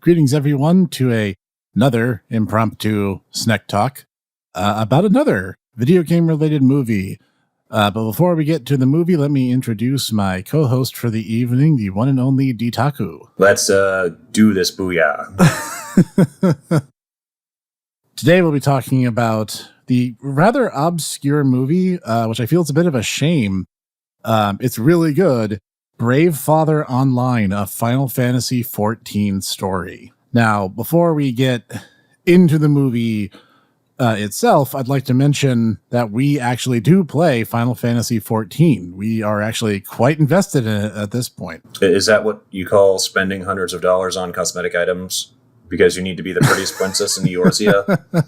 Greetings, everyone, to another impromptu Snek talk about another video game-related movie. But before we get to the movie, let me introduce my co-host for the evening, the one and only Dietaku. Let's do this, booyah. Today we'll be talking about the rather obscure movie, which I feel is a bit of a shame. It's really good. Brave Father Online, a Final Fantasy XIV story. Now, before we get into the movie itself, I'd like to mention that we actually do play Final Fantasy XIV. We are actually quite invested in it at this point. Is that what you call spending hundreds of dollars on cosmetic items because you need to be the prettiest princess in Eorzea?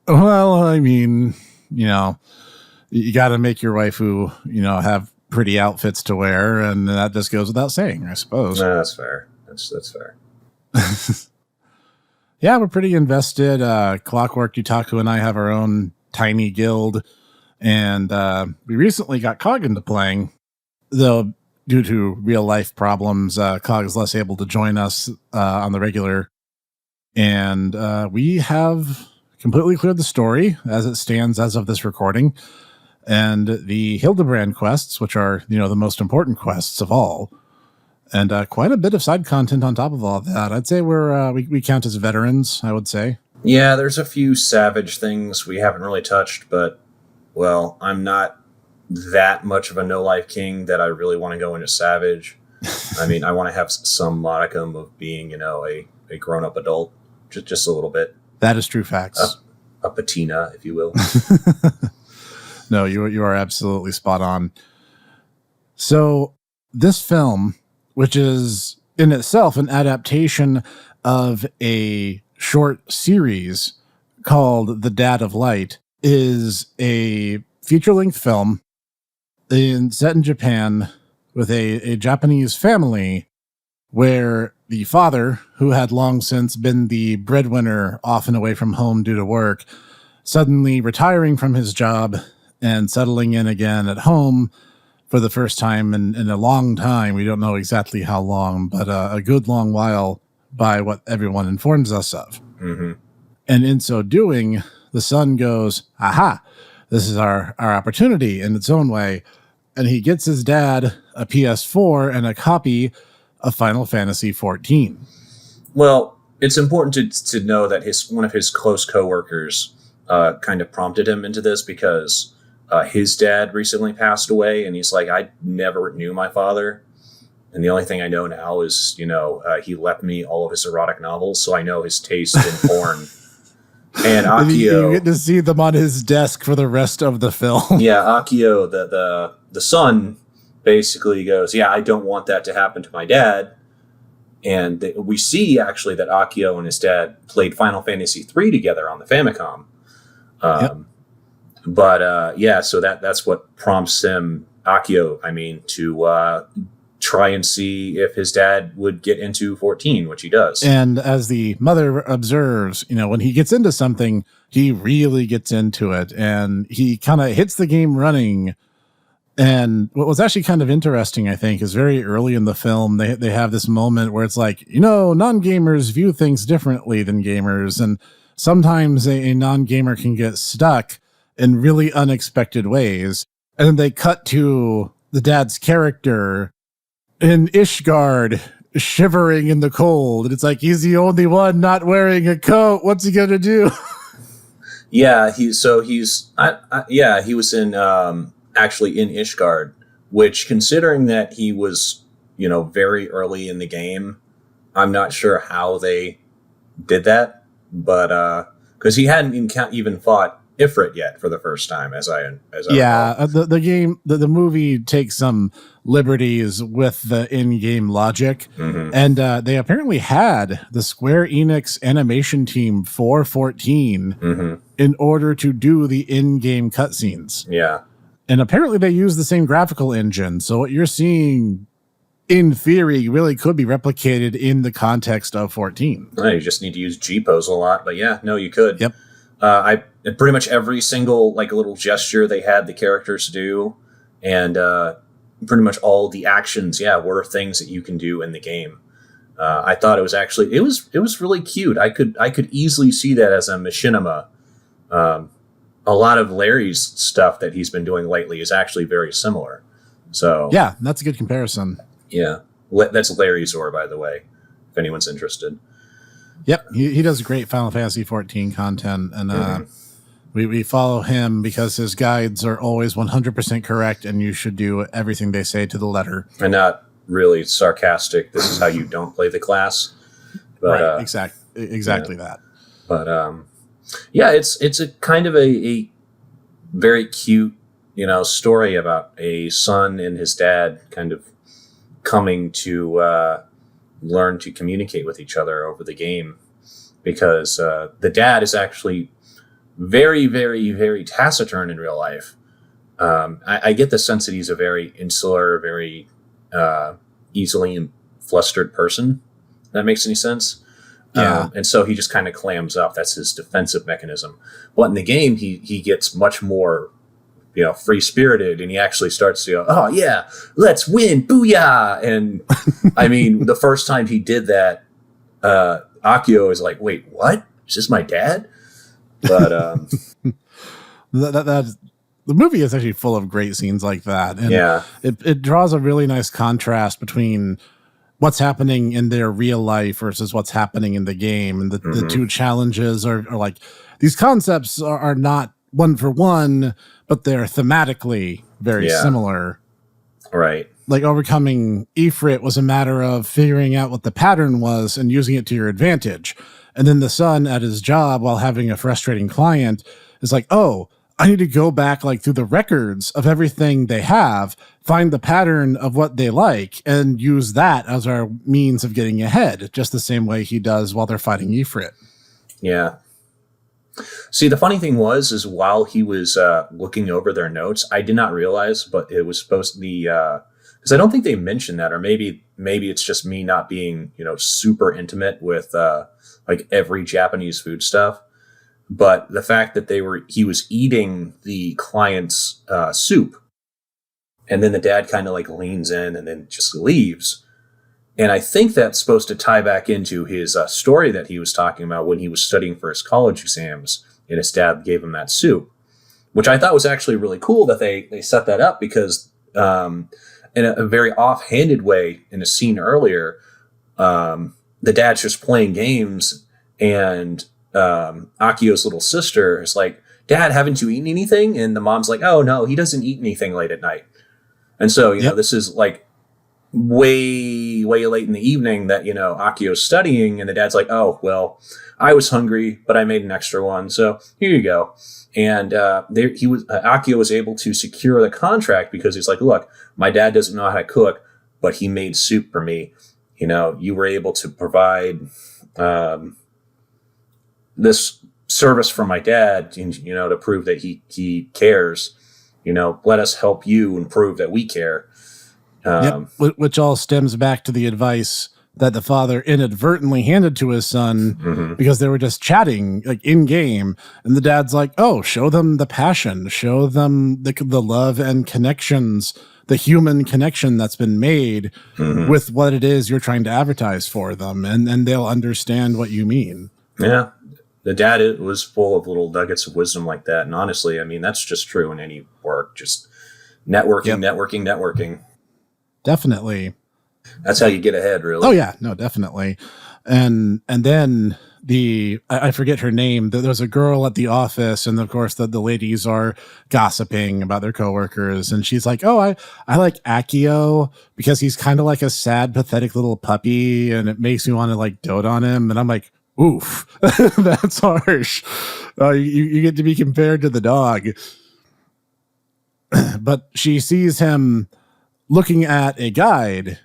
Well, I mean, you got to make your waifu, have pretty outfits to wear, and that just goes without saying, I suppose. No, that's fair. That's fair. Yeah, we're pretty invested. Clockwork, Dietaku, and I have our own tiny guild, and we recently got Cog into playing, though due to real-life problems, Cog is less able to join us on the regular, and we have completely cleared the story as it stands as of this recording. And the Hildebrand quests, which are, the most important quests of all, and quite a bit of side content on top of all of that. I'd say we count as veterans, I would say. Yeah, there's a few Savage things we haven't really touched, but, well, I'm not that much of a no-life king that I really want to go into Savage. I mean, I want to have some modicum of being, a grown-up adult, just a little bit. That is true facts. A patina, if you will. No, you are absolutely spot on. So this film, which is in itself an adaptation of a short series called The Dad of Light, is a feature-length film set in Japan with a Japanese family where the father, who had long since been the breadwinner off and away from home due to work, suddenly retiring from his job and settling in again at home for the first time in a long time. We don't know exactly how long, but a good long while by what everyone informs us of. Mm-hmm. And in so doing, the son goes, aha, this is our opportunity in its own way. And he gets his dad a PS4 and a copy of Final Fantasy XIV. Well, it's important to know that one of his close coworkers kind of prompted him into this because his dad recently passed away, and he's like, I never knew my father, and the only thing I know now is, he left me all of his erotic novels, so I know his taste in porn. And Akio, you get to see them on his desk for the rest of the film. Yeah, Akio, the son, basically goes, yeah, I don't want that to happen to my dad. And we see actually that Akio and his dad played Final Fantasy III together on the Famicom. Yep. But so that's what prompts him, Akio, to try and see if his dad would get into 14, which he does. And as the mother observes, when he gets into something, he really gets into it, and he kind of hits the game running. And what was actually kind of interesting, I think, is very early in the film, they have this moment where it's like, non-gamers view things differently than gamers, and sometimes a non-gamer can get stuck in really unexpected ways. And then they cut to the dad's character in Ishgard shivering in the cold. And it's like, he's the only one not wearing a coat. What's he going to do? Yeah, he was in, actually in Ishgard, which, considering that he was, very early in the game, I'm not sure how they did that, but, because he hadn't even fought Ifrit yet for the first time, as I recall. The game, the movie takes some liberties with the in-game logic, mm-hmm. and they apparently had the Square Enix animation team for 14 mm-hmm. in order to do the in-game cutscenes. Yeah, and apparently they use the same graphical engine, so what you're seeing, in theory, really could be replicated in the context of 14. Well, you just need to use G-pose a lot, but yeah, no, you could. Yep. Pretty much every single little gesture they had the characters do, and pretty much all the actions, were things that you can do in the game. I thought it was really cute. I could easily see that as a machinima. A lot of Larry's stuff that he's been doing lately is actually very similar. So yeah, that's a good comparison. Yeah, that's Larry's Zor, by the way, if anyone's interested. Yep, he does great Final Fantasy 14 content, and we follow him because his guides are always 100% correct, and you should do everything they say to the letter. And not really sarcastic. This is how you don't play the class. But, right, exactly that. But yeah, it's a kind of a very cute, story about a son and his dad kind of coming to learn to communicate with each other over the game, because the dad is actually very, very, very taciturn in real life. I get the sense that he's a very insular, very easily flustered person. If that makes any sense. Yeah. And so he just kind of clams up. That's his defensive mechanism. But in the game, he gets much more, free spirited, and he actually starts to go, "Oh yeah, let's win, booyah!" And I mean, the first time he did that, Akio is like, "Wait, what? Is this my dad?" But the movie is actually full of great scenes like that, and yeah, it draws a really nice contrast between what's happening in their real life versus what's happening in the game, and the two challenges are like, these concepts are not one for one, but they're thematically very similar. Right. Like overcoming Ifrit was a matter of figuring out what the pattern was and using it to your advantage. And then the son at his job, while having a frustrating client, is like, oh, I need to go back through the records of everything they have, find the pattern of what they like, and use that as our means of getting ahead, just the same way he does while they're fighting Ifrit. Yeah. See, the funny thing is while he was looking over their notes, I did not realize, but it was supposed to be, because I don't think they mentioned that, or maybe it's just me not being, super intimate with every Japanese food stuff. But the fact that he was eating the client's soup, and then the dad kind of leans in and then just leaves. And I think that's supposed to tie back into his story that he was talking about when he was studying for his college exams, and his dad gave him that soup, which I thought was actually really cool that they set that up, because in a very offhanded way in a scene earlier, the dad's just playing games, and Akio's little sister is like, "Dad, haven't you eaten anything?" And the mom's like, "Oh no, he doesn't eat anything late at night." And so, this is way late in the evening that, Akio's studying, and the dad's like, "Oh, well, I was hungry, but I made an extra one. So here you go." And Akio was able to secure the contract because he's like, "Look, my dad doesn't know how to cook, but he made soup for me. You were able to provide, this service for my dad, to prove that he cares. Let us help you and prove that we care." Which all stems back to the advice that the father inadvertently handed to his son because they were just chatting in game, and the dad's like, "Oh, show them the passion, show them the love and connections, the human connection that's been made with what it is you're trying to advertise for them, and they'll understand what you mean." Yeah. The dad was full of little nuggets of wisdom like that. And honestly, I mean, that's just true in any work, just networking. Definitely. That's how you get ahead, really. Oh yeah, no, definitely. And then I forget her name. There's a girl at the office, and of course the ladies are gossiping about their coworkers, and she's like, "Oh, I like Akio because he's kind of like a sad, pathetic little puppy, and it makes me want to dote on him." And I'm like, oof, that's harsh. You get to be compared to the dog. But she sees him looking at a guide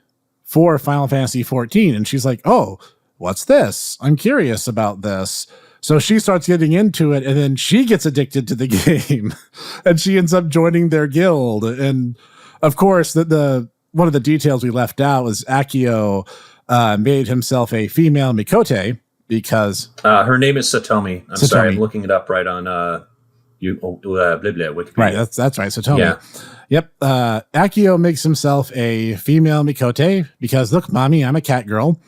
for Final Fantasy 14, and she's like, "Oh, what's this? I'm curious about this." So she starts getting into it, and then she gets addicted to the game, and she ends up joining their guild. And of course, the one of the details we left out was Akio made himself a female Mikote, because her name is Satomi. I'm sorry, I'm looking it up right on Wikipedia. Right, that's right, Satomi. Yeah. Yep. Akio makes himself a female Mikote because, look, mommy, I'm a cat girl.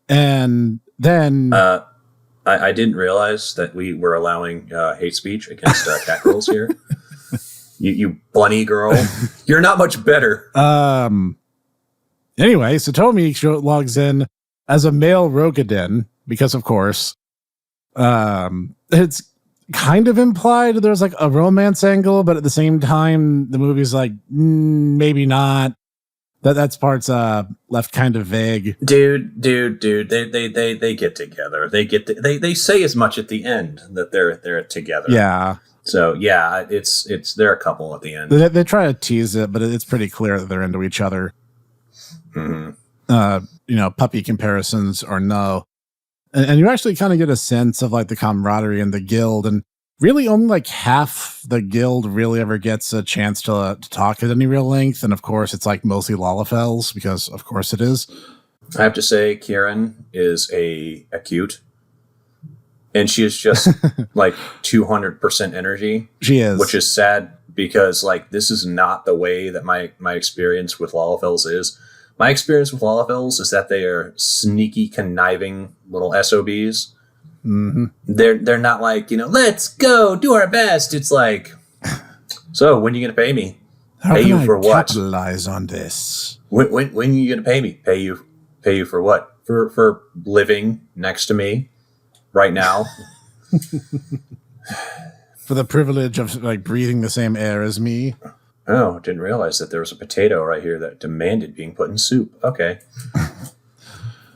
And then I didn't realize that we were allowing hate speech against cat girls here. You bunny girl, you're not much better. Anyway, Satomi logs in as a male Rogadin because, of course, it's kind of implied there's like a romance angle, but at the same time, the movie's like maybe not. That's part's left kind of vague. Dude. They get together. They say as much at the end that they're together. Yeah. So yeah, it's they're a couple at the end. They try to tease it, but it's pretty clear that they're into each other. Mm-hmm. Puppy comparisons or no. And you actually kind of get a sense of like the camaraderie in the guild, and really only like half the guild really ever gets a chance to talk at any real length. And of course, it's like mostly Lalafels because of course it is. I have to say, Kieran is a cute, and she is just like 200% energy. She is, which is sad because like this is not the way that my experience with Lalafels is. My experience with Lalafels is that they are sneaky, conniving little SOBs. Mm-hmm. They're not like, let's go do our best. It's like, so when are you going to pay me? How pay can you I for what? Capitalize on this. When are you going to pay me? Pay you for what? For living next to me right now. For the privilege of like breathing the same air as me. Oh, didn't realize that there was a potato right here that demanded being put in soup. Okay.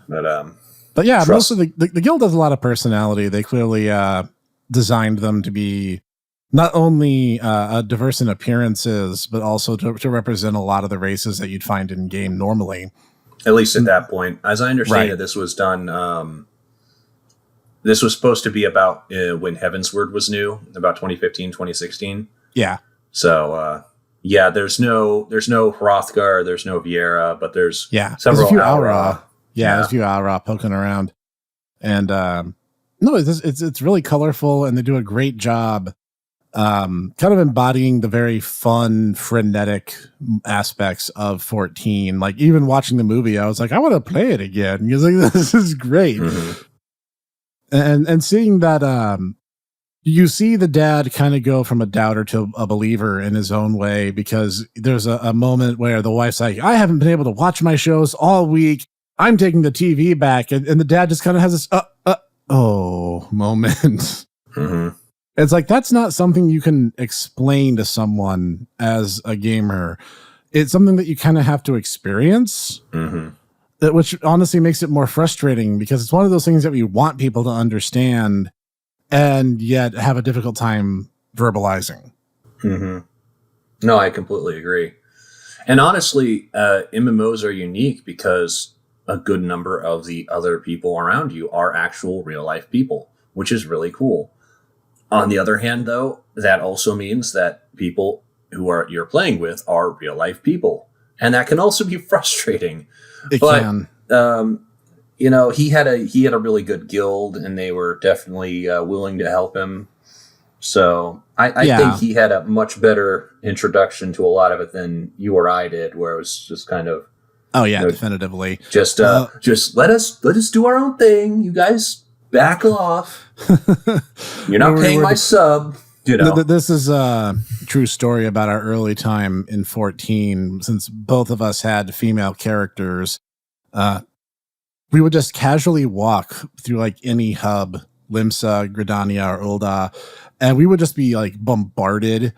But yeah, most of the guild has a lot of personality. They clearly designed them to be not only diverse in appearances, but also to represent a lot of the races that you'd find in game normally. At least at that point. As I understand Right. it, this was done... this was supposed to be about when Heavensward was new, about 2015, 2016. Yeah. So, yeah, there's no Hrothgar, there's no Viera, but there's several there's a few Aura. Yeah, there's a few Aura poking around. And no, it's really colorful, and they do a great job kind of embodying the very fun, frenetic aspects of 14. Like even watching the movie, I was like, I want to play it again. Because like, this is great. Mm-hmm. And seeing that you see the dad kind of go from a doubter to a believer in his own way, because there's a moment where the wife's like, I haven't been able to watch my shows all week. I'm taking the TV back. And the dad just kind of has this, moment. Mm-hmm. It's like, that's not something you can explain to someone as a gamer. It's something that you kind of have to experience. Mm-hmm. Which honestly makes it more frustrating, because it's one of those things that we want people to understand and yet have a difficult time verbalizing. Mm-hmm. No, I completely agree. And honestly, MMOs are unique because a good number of the other people around you are actual real life people, which is really cool. On the other hand, though, that also means that people who you're playing with are real life people. And that can also be frustrating. It can. He had a really good guild, and they were definitely willing to help him. So I think he had a much better introduction to a lot of it than you or I did, where it was just kind of, definitively. Just let us do our own thing. You guys back off. You're not paying my sub. This is a true story about our early time in 14. Since both of us had female characters, we would just casually walk through like any hub, Limsa, Gridania, or Ul'dah, and we would just be like bombarded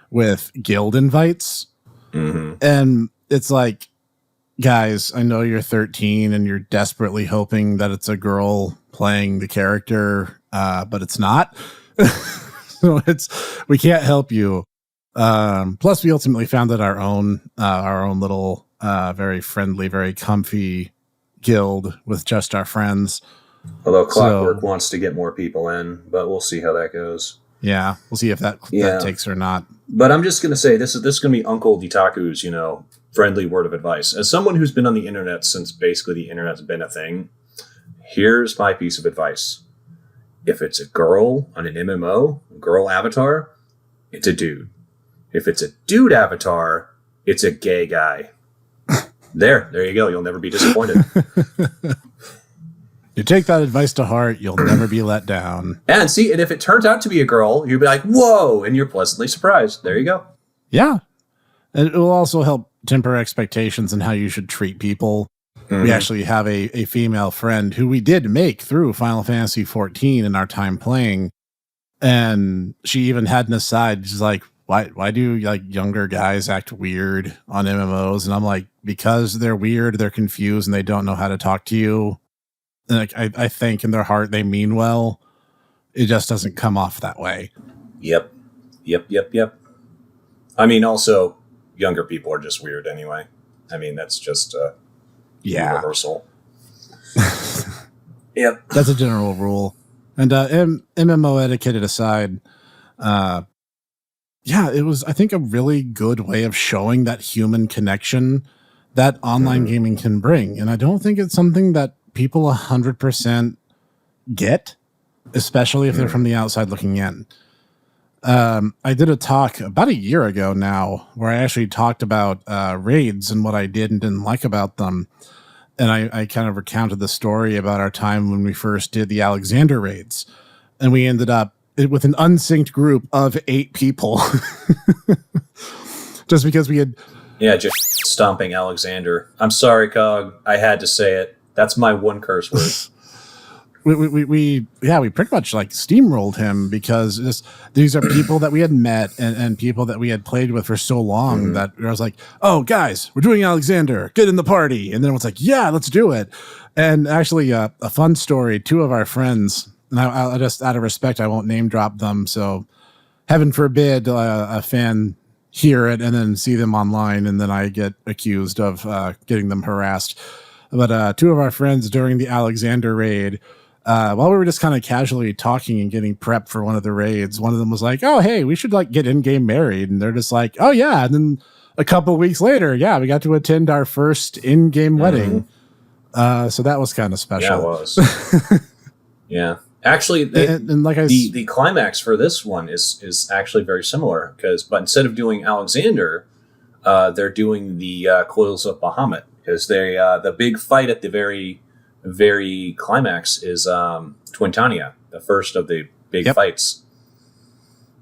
with guild invites. Mm-hmm. And it's like, guys, I know you're 13 and you're desperately hoping that it's a girl playing the character, but it's not. So we can't help you. Plus, we ultimately founded our own little, very friendly, very comfy guild with just our friends. Although Clockwork wants to get more people in, but we'll see how that goes. Yeah, we'll see if that takes or not. But I'm just going to say this is going to be Uncle Dietaku's, friendly word of advice. As someone who's been on the internet since basically the internet's been a thing, here's my piece of advice. If it's a girl on an MMO, a girl avatar, it's a dude. If it's a dude avatar, it's a gay guy. There you go. You'll never be disappointed. You take that advice to heart, you'll never be let down. And see, and if it turns out to be a girl, you'll be like, whoa, and you're pleasantly surprised. There you go. Yeah. And it will also help temper expectations and how you should treat people. Mm-hmm. We actually have a female friend who we did make through Final Fantasy XIV in our time playing. And she even had an aside. She's like, why do like younger guys act weird on MMOs? And I'm like, because they're weird, they're confused, and they don't know how to talk to you. And like, I think in their heart they mean well. It just doesn't come off that way. Yep. I mean, also, younger people are just weird anyway. I mean, that's just universal. Yep. That's a general rule. And MMO etiquette aside, it was, I think, a really good way of showing that human connection that online gaming can bring. And I don't think it's something that people 100% get, especially if they're from the outside looking in. I did a talk about a year ago now where I actually talked about raids and what I did and didn't like about them. And I kind of recounted the story about our time when we first did the Alexander raids. And we ended up with an unsynced group of 8 people. Just because we had... Yeah, just stomping Alexander. I'm sorry, Cog. I had to say it. That's my one curse word. We pretty much like steamrolled him because these are people that we had met and people that we had played with for so long that I was like, oh, guys, we're doing Alexander, get in the party. And then it's like, yeah, let's do it. And actually a fun story, 2 of our friends, and I'll just, out of respect, I won't name drop them. So heaven forbid a fan hear it and then see them online and then I get accused of getting them harassed. But 2 of our friends during the Alexander raid, while we were just kind of casually talking and getting prepped for one of the raids, one of them was like, oh, hey, we should like get in-game married. And they're just like, oh, yeah. And then a couple of weeks later, we got to attend our first in-game wedding. So that was kind of special. Yeah, it was. Yeah. Actually, the climax for this one is actually very similar but instead of doing Alexander, they're doing the Coils of Bahamut because the big fight at the very climax is Twintania, the first of the big fights.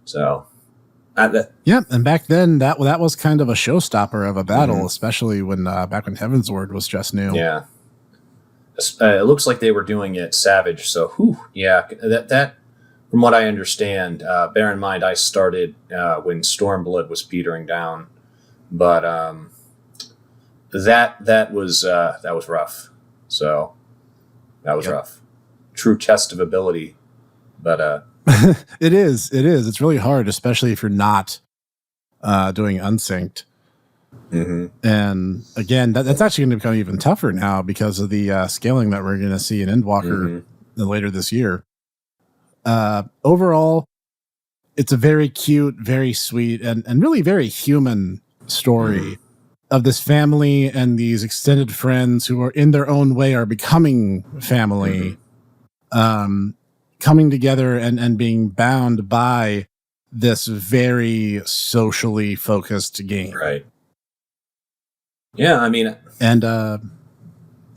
So, and back then that was kind of a showstopper of a battle, especially when back when Heavensward was just new. Yeah, it looks like they were doing it savage. So, that from what I understand, bear in mind I started when Stormblood was petering down, but that was rough. So. That was rough. True test of ability. But it is. It's really hard, especially if you're not doing unsynced. And again, that's actually going to become even tougher now because of the scaling that we're going to see in Endwalker later this year. Overall, it's a very cute, very sweet, and really very human story of this family and these extended friends who are in their own way are becoming family, coming together and being bound by this very socially focused game. Right. Yeah. I mean, and, I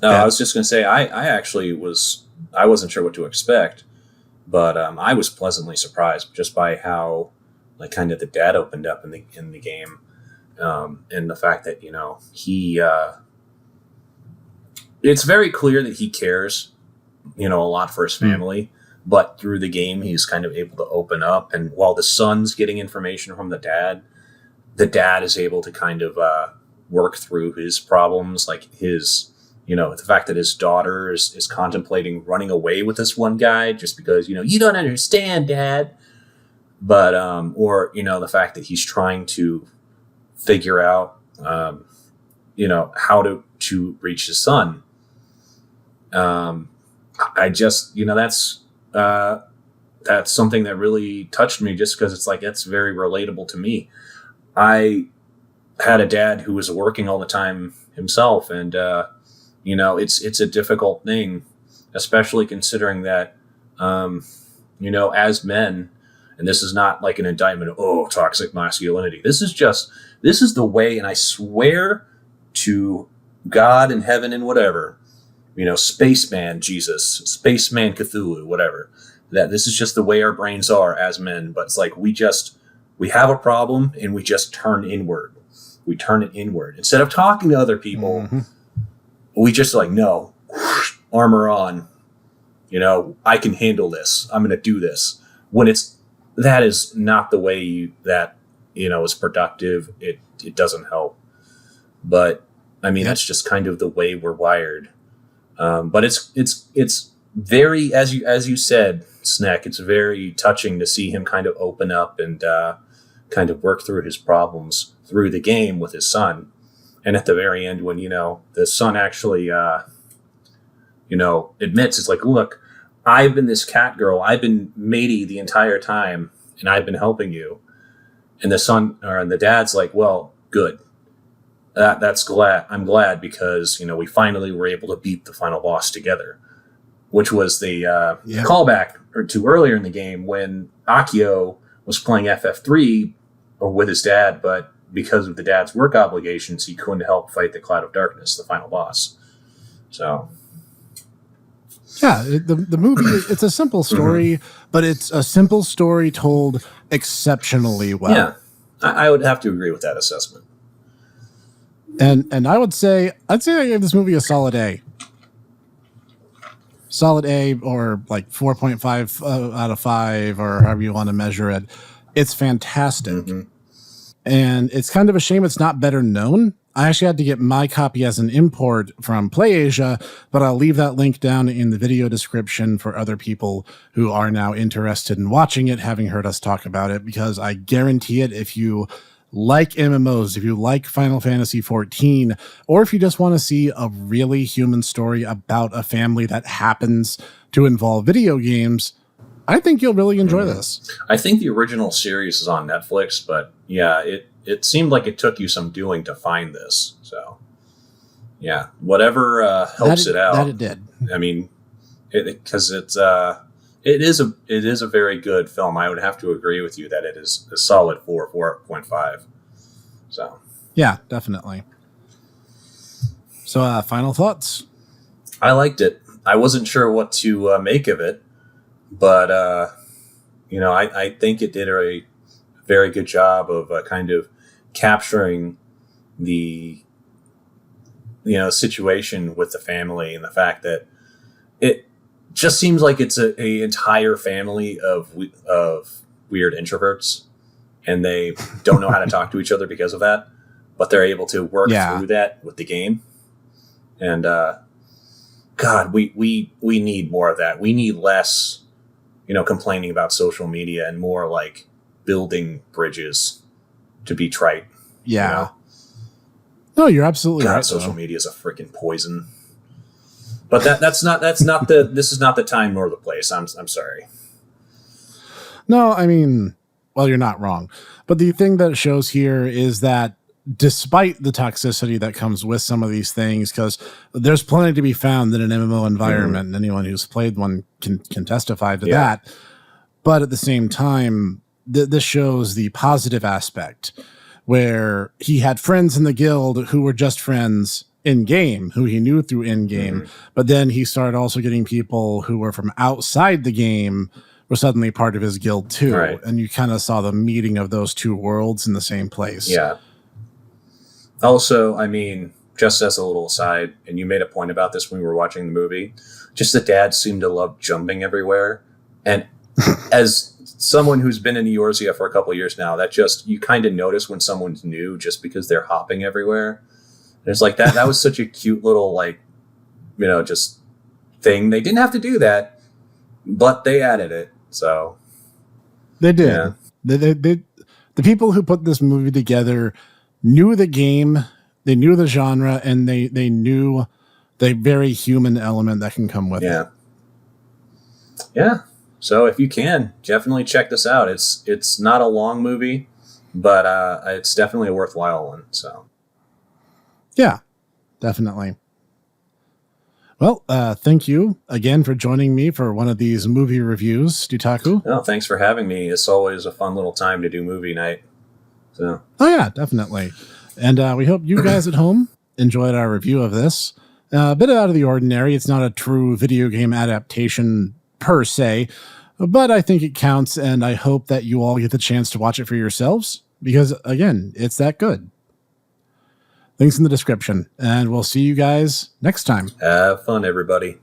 was just going to say, I wasn't sure what to expect, but, I was pleasantly surprised just by how like kind of the dad opened up in the game. And the fact that, he, it's very clear that he cares, a lot for his family, but through the game, he's kind of able to open up. And while the son's getting information from the dad is able to kind of, work through his problems, like his, the fact that his daughter is contemplating running away with this one guy just because, you don't understand, Dad. But, or, the fact that he's trying to figure out, how to reach his son. I just, that's something that really touched me just because it's like, it's very relatable to me. I had a dad who was working all the time himself. And, it's a difficult thing, especially considering that, as men, and this is not like an indictment of, toxic masculinity. This is the way, and I swear to God and heaven and whatever, spaceman Jesus, spaceman Cthulhu, whatever. That this is just the way our brains are as men. But it's like we have a problem and we just turn inward. We turn it inward instead of talking to other people. Mm-hmm. We just like, no, armor on. I can handle this. I'm going to do this. When that is not the way that is productive. It doesn't help. But I mean, that's just kind of the way we're wired. But it's very, as you said, Snek, it's very touching to see him kind of open up and kind of work through his problems through the game with his son. And at the very end, when, the son actually, admits, it's like, look, I've been this cat girl. I've been matey the entire time and I've been helping you. And the dad's like, well, good. I'm glad because, we finally were able to beat the final boss together, which was the callback to earlier in the game when Akio was playing FF3 or with his dad, but because of the dad's work obligations, he couldn't help fight the Cloud of Darkness, the final boss. So, yeah, the movie, it's a simple story, but it's a simple story told exceptionally well. Yeah, I would have to agree with that assessment. And I'd say I gave this movie a solid A. Solid A, or like 4.5 out of 5, or however you want to measure it. It's fantastic. Mm-hmm. And it's kind of a shame it's not better known. I actually had to get my copy as an import from PlayAsia, but I'll leave that link down in the video description for other people who are now interested in watching it, having heard us talk about it, because I guarantee it, if you like MMOs, if you like Final Fantasy XIV, or if you just want to see a really human story about a family that happens to involve video games, I think you'll really enjoy this. I think the original series is on Netflix, but yeah, it seemed like it took you some doing to find this. So yeah, whatever helps it out. That it did. I mean, because it is a very good film. I would have to agree with you that it is a solid 4.5. So yeah, definitely. So final thoughts? I liked it. I wasn't sure what to make of it, but I think it did a very good job of kind of capturing the situation with the family and the fact that it just seems like it's a entire family of weird introverts, and they don't know how to talk to each other because of that, but they're able to work through that with the game. And God, we need more of that. We need less, complaining about social media and more like building bridges, to be trite. Yeah. No, you're absolutely right. Social media is a freaking poison. But this is not the time nor the place. I'm sorry. No, I mean, well, you're not wrong. But the thing that it shows here is that despite the toxicity that comes with some of these things, because there's plenty to be found in an MMO environment, and anyone who's played one can testify to that. But at the same time, this shows the positive aspect, where he had friends in the guild who were just friends in-game, who he knew through in-game, but then he started also getting people who were from outside the game were suddenly part of his guild too. Right. And you kind of saw the meeting of those two worlds in the same place. Yeah. Also, I mean, just as a little aside, and you made a point about this when we were watching the movie, just the dad seemed to love jumping everywhere. And as someone who's been in Eorzea for a couple of years now, that just, you kind of notice when someone's new just because they're hopping everywhere. And it's like that was such a cute little, like, just thing. They didn't have to do that, but they added it. So they did. Yeah. The people who put this movie together knew the game, they knew the genre, and they knew the very human element that can come with it. Yeah. So if you can, definitely check this out. It's not a long movie, but it's definitely a worthwhile one. So yeah, definitely. Well, thank you again for joining me for one of these movie reviews, Dietaku. Oh, thanks for having me. It's always a fun little time to do movie night. So. Oh yeah, definitely. And we hope you guys at home enjoyed our review of this. A bit out of the ordinary. It's not a true video game adaptation per se, but I think it counts, and I hope that you all get the chance to watch it for yourselves, because, again, it's that good. Links in the description, and we'll see you guys next time. Have fun, everybody.